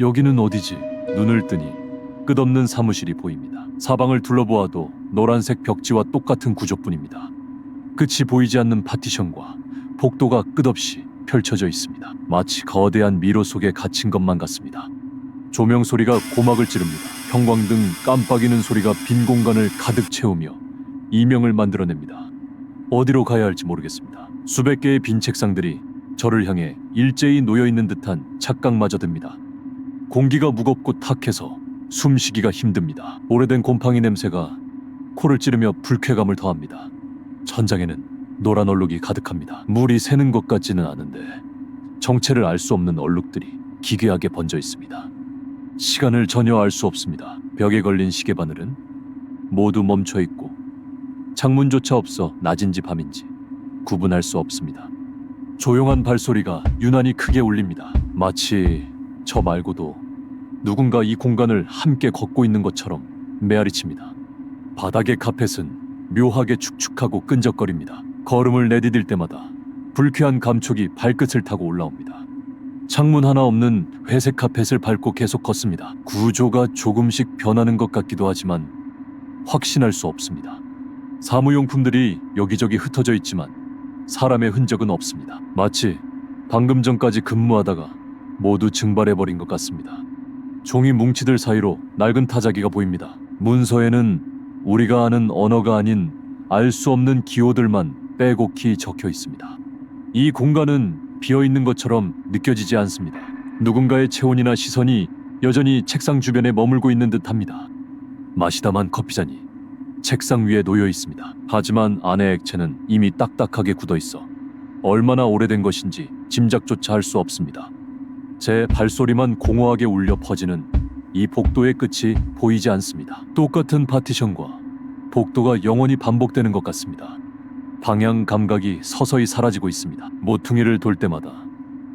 여기는 어디지? 눈을 뜨니 끝없는 사무실이 보입니다. 사방을 둘러보아도 노란색 벽지와 똑같은 구조뿐입니다. 끝이 보이지 않는 파티션과 복도가 끝없이 펼쳐져 있습니다. 마치 거대한 미로 속에 갇힌 것만 같습니다. 조명 소리가 고막을 찌릅니다. 형광등 깜빡이는 소리가 빈 공간을 가득 채우며 이명을 만들어냅니다. 어디로 가야 할지 모르겠습니다. 수백 개의 빈 책상들이 저를 향해 일제히 놓여있는 듯한 착각마저 듭니다. 공기가 무겁고 탁해서 숨쉬기가 힘듭니다. 오래된 곰팡이 냄새가 코를 찌르며 불쾌감을 더합니다. 천장에는 노란 얼룩이 가득합니다. 물이 새는 것 같지는 않은데 정체를 알 수 없는 얼룩들이 기괴하게 번져 있습니다. 시간을 전혀 알 수 없습니다. 벽에 걸린 시계바늘은 모두 멈춰 있고 창문조차 없어 낮인지 밤인지 구분할 수 없습니다. 조용한 발소리가 유난히 크게 울립니다. 마치 저 말고도 누군가 이 공간을 함께 걷고 있는 것처럼 메아리칩니다. 바닥의 카펫은 묘하게 축축하고 끈적거립니다. 걸음을 내디딜 때마다 불쾌한 감촉이 발끝을 타고 올라옵니다. 창문 하나 없는 회색 카펫을 밟고 계속 걷습니다. 구조가 조금씩 변하는 것 같기도 하지만 확신할 수 없습니다. 사무용품들이 여기저기 흩어져 있지만 사람의 흔적은 없습니다. 마치 방금 전까지 근무하다가 모두 증발해버린 것 같습니다. 종이 뭉치들 사이로 낡은 타자기가 보입니다. 문서에는 우리가 아는 언어가 아닌 알 수 없는 기호들만 빼곡히 적혀 있습니다. 이 공간은 비어있는 것처럼 느껴지지 않습니다. 누군가의 체온이나 시선이 여전히 책상 주변에 머물고 있는 듯합니다. 마시다만 커피잔이 책상 위에 놓여 있습니다. 하지만 안의 액체는 이미 딱딱하게 굳어 있어 얼마나 오래된 것인지 짐작조차 할 수 없습니다. 제 발소리만 공허하게 울려 퍼지는 이 복도의 끝이 보이지 않습니다. 똑같은 파티션과 복도가 영원히 반복되는 것 같습니다. 방향 감각이 서서히 사라지고 있습니다. 모퉁이를 돌 때마다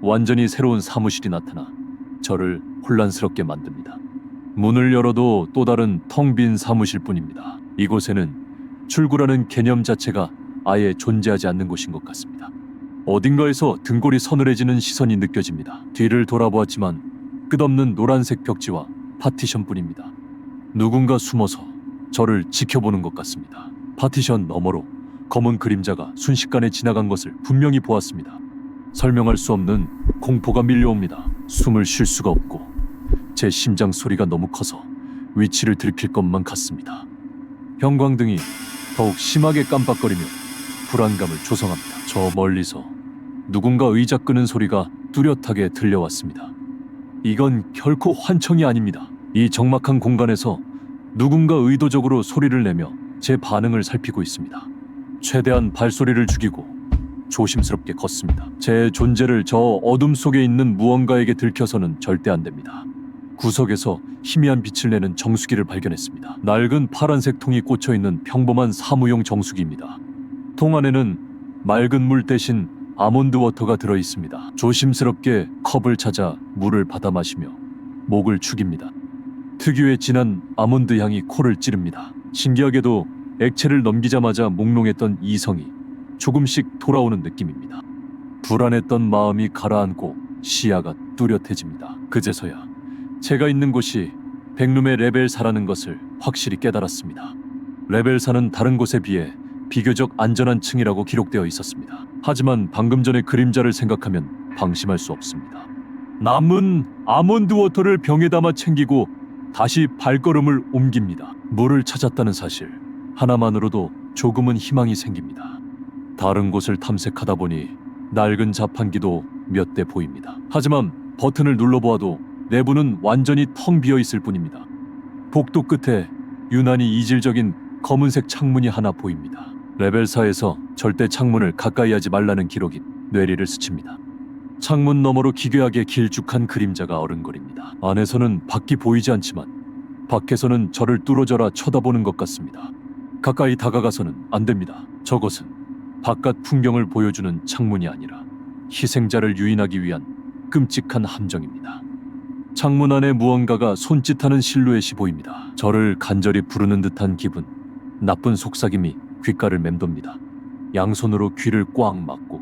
완전히 새로운 사무실이 나타나 저를 혼란스럽게 만듭니다. 문을 열어도 또 다른 텅 빈 사무실뿐입니다. 이곳에는 출구라는 개념 자체가 아예 존재하지 않는 곳인 것 같습니다. 어딘가에서 등골이 서늘해지는 시선이 느껴집니다. 뒤를 돌아보았지만 끝없는 노란색 벽지와 파티션뿐입니다. 누군가 숨어서 저를 지켜보는 것 같습니다. 파티션 너머로 검은 그림자가 순식간에 지나간 것을 분명히 보았습니다. 설명할 수 없는 공포가 밀려옵니다. 숨을 쉴 수가 없고 제 심장 소리가 너무 커서 위치를 들킬 것만 같습니다. 형광등이 더욱 심하게 깜빡거리며 불안감을 조성합니다. 저 멀리서 누군가 의자 끄는 소리가 뚜렷하게 들려왔습니다. 이건 결코 환청이 아닙니다. 이 적막한 공간에서 누군가 의도적으로 소리를 내며 제 반응을 살피고 있습니다. 최대한 발소리를 죽이고 조심스럽게 걷습니다. 제 존재를 저 어둠 속에 있는 무언가에게 들켜서는 절대 안 됩니다. 구석에서 희미한 빛을 내는 정수기를 발견했습니다. 낡은 파란색 통이 꽂혀있는 평범한 사무용 정수기입니다. 통 안에는 맑은 물 대신 아몬드 워터가 들어있습니다. 조심스럽게 컵을 찾아 물을 받아 마시며 목을 축입니다. 특유의 진한 아몬드 향이 코를 찌릅니다. 신기하게도 액체를 넘기자마자 몽롱했던 이성이 조금씩 돌아오는 느낌입니다. 불안했던 마음이 가라앉고 시야가 뚜렷해집니다. 그제서야 제가 있는 곳이 백룸의 레벨 4라는 것을 확실히 깨달았습니다. 레벨 4는 다른 곳에 비해 비교적 안전한 층이라고 기록되어 있었습니다. 하지만 방금 전의 그림자를 생각하면 방심할 수 없습니다. 남은 아몬드 워터를 병에 담아 챙기고 다시 발걸음을 옮깁니다. 물을 찾았다는 사실 하나만으로도 조금은 희망이 생깁니다. 다른 곳을 탐색하다 보니 낡은 자판기도 몇 대 보입니다. 하지만 버튼을 눌러보아도 내부는 완전히 텅 비어 있을 뿐입니다. 복도 끝에 유난히 이질적인 검은색 창문이 하나 보입니다. 레벨 4에서 절대 창문을 가까이 하지 말라는 기록이 뇌리를 스칩니다. 창문 너머로 기괴하게 길쭉한 그림자가 어른거립니다. 안에서는 밖이 보이지 않지만 밖에서는 저를 뚫어져라 쳐다보는 것 같습니다. 가까이 다가가서는 안 됩니다. 저것은 바깥 풍경을 보여주는 창문이 아니라 희생자를 유인하기 위한 끔찍한 함정입니다. 창문 안에 무언가가 손짓하는 실루엣이 보입니다. 저를 간절히 부르는 듯한 기분, 나쁜 속삭임이 귓가를 맴돕니다. 양손으로 귀를 꽉 막고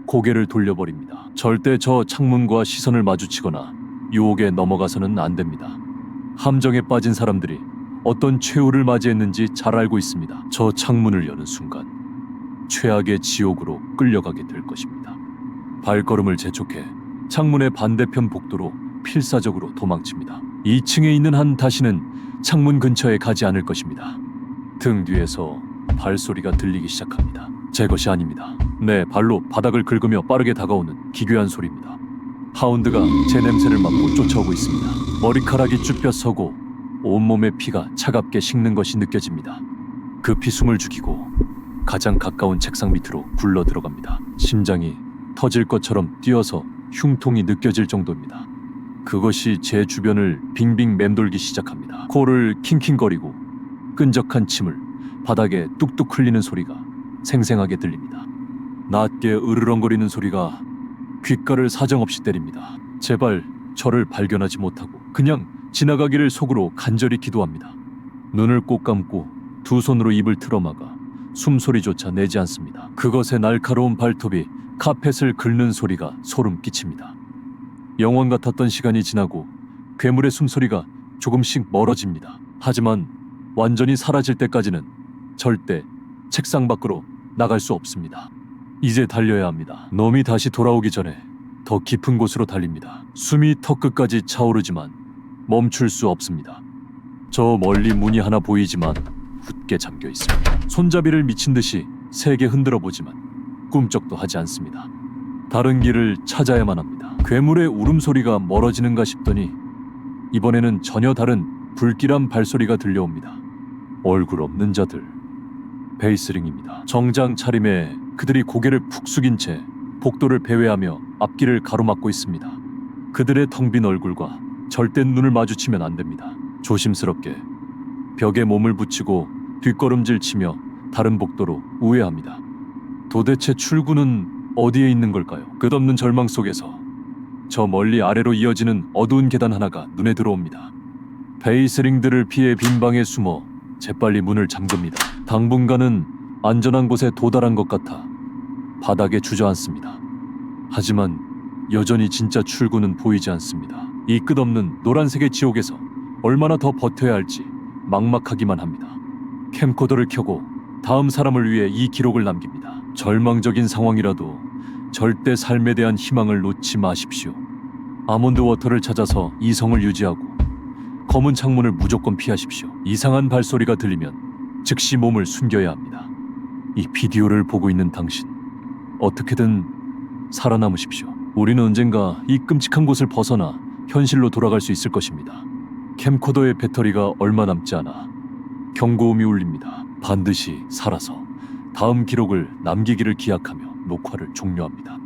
고개를 돌려버립니다. 절대 저 창문과 시선을 마주치거나 유혹에 넘어가서는 안 됩니다. 함정에 빠진 사람들이 어떤 최후를 맞이했는지 잘 알고 있습니다. 저 창문을 여는 순간 최악의 지옥으로 끌려가게 될 것입니다. 발걸음을 재촉해 창문의 반대편 복도로 필사적으로 도망칩니다. 2층에 있는 한 다시는 창문 근처에 가지 않을 것입니다. 등 뒤에서 발소리가 들리기 시작합니다. 제 것이 아닙니다. 내 발로 바닥을 긁으며 빠르게 다가오는 기괴한 소리입니다. 하운드가 제 냄새를 맡고 쫓아오고 있습니다. 머리카락이 쭈뼛 서고 온몸의 피가 차갑게 식는 것이 느껴집니다. 급히 숨을 죽이고 가장 가까운 책상 밑으로 굴러 들어갑니다. 심장이 터질 것처럼 뛰어서 흉통이 느껴질 정도입니다. 그것이 제 주변을 빙빙 맴돌기 시작합니다. 코를 킹킹거리고 끈적한 침을 바닥에 뚝뚝 흘리는 소리가 생생하게 들립니다. 낮게 으르렁거리는 소리가 귓가를 사정없이 때립니다. 제발 저를 발견하지 못하고 그냥 지나가기를 속으로 간절히 기도합니다. 눈을 꼭 감고 두 손으로 입을 틀어막아 숨소리조차 내지 않습니다. 그것의 날카로운 발톱이 카펫을 긁는 소리가 소름 끼칩니다. 영원 같았던 시간이 지나고 괴물의 숨소리가 조금씩 멀어집니다. 하지만 완전히 사라질 때까지는 절대 책상 밖으로 나갈 수 없습니다. 이제 달려야 합니다. 놈이 다시 돌아오기 전에 더 깊은 곳으로 달립니다. 숨이 턱끝까지 차오르지만 멈출 수 없습니다. 저 멀리 문이 하나 보이지만 굳게 잠겨 있습니다. 손잡이를 미친 듯이 세게 흔들어 보지만 꿈쩍도 하지 않습니다. 다른 길을 찾아야만 합니다. 괴물의 울음소리가 멀어지는가 싶더니 이번에는 전혀 다른 불길한 발소리가 들려옵니다. 얼굴 없는 자들, 베이스링입니다. 정장 차림에 그들이 고개를 푹 숙인 채 복도를 배회하며 앞길을 가로막고 있습니다. 그들의 텅 빈 얼굴과 절대 눈을 마주치면 안 됩니다. 조심스럽게 벽에 몸을 붙이고 뒷걸음질 치며 다른 복도로 우회합니다. 도대체 출구는 어디에 있는 걸까요? 끝없는 절망 속에서 저 멀리 아래로 이어지는 어두운 계단 하나가 눈에 들어옵니다. 베이스링들을 피해 빈 방에 숨어 재빨리 문을 잠급니다. 당분간은 안전한 곳에 도달한 것 같아 바닥에 주저앉습니다. 하지만 여전히 진짜 출구는 보이지 않습니다. 이 끝없는 노란색의 지옥에서 얼마나 더 버텨야 할지 막막하기만 합니다. 캠코더를 켜고 다음 사람을 위해 이 기록을 남깁니다. 절망적인 상황이라도 절대 삶에 대한 희망을 놓지 마십시오. 아몬드 워터를 찾아서 이성을 유지하고 검은 창문을 무조건 피하십시오. 이상한 발소리가 들리면 즉시 몸을 숨겨야 합니다. 이 비디오를 보고 있는 당신, 어떻게든 살아남으십시오. 우리는 언젠가 이 끔찍한 곳을 벗어나 현실로 돌아갈 수 있을 것입니다. 캠코더의 배터리가 얼마 남지 않아 경고음이 울립니다. 반드시 살아서 다음 기록을 남기기를 기약하며 녹화를 종료합니다.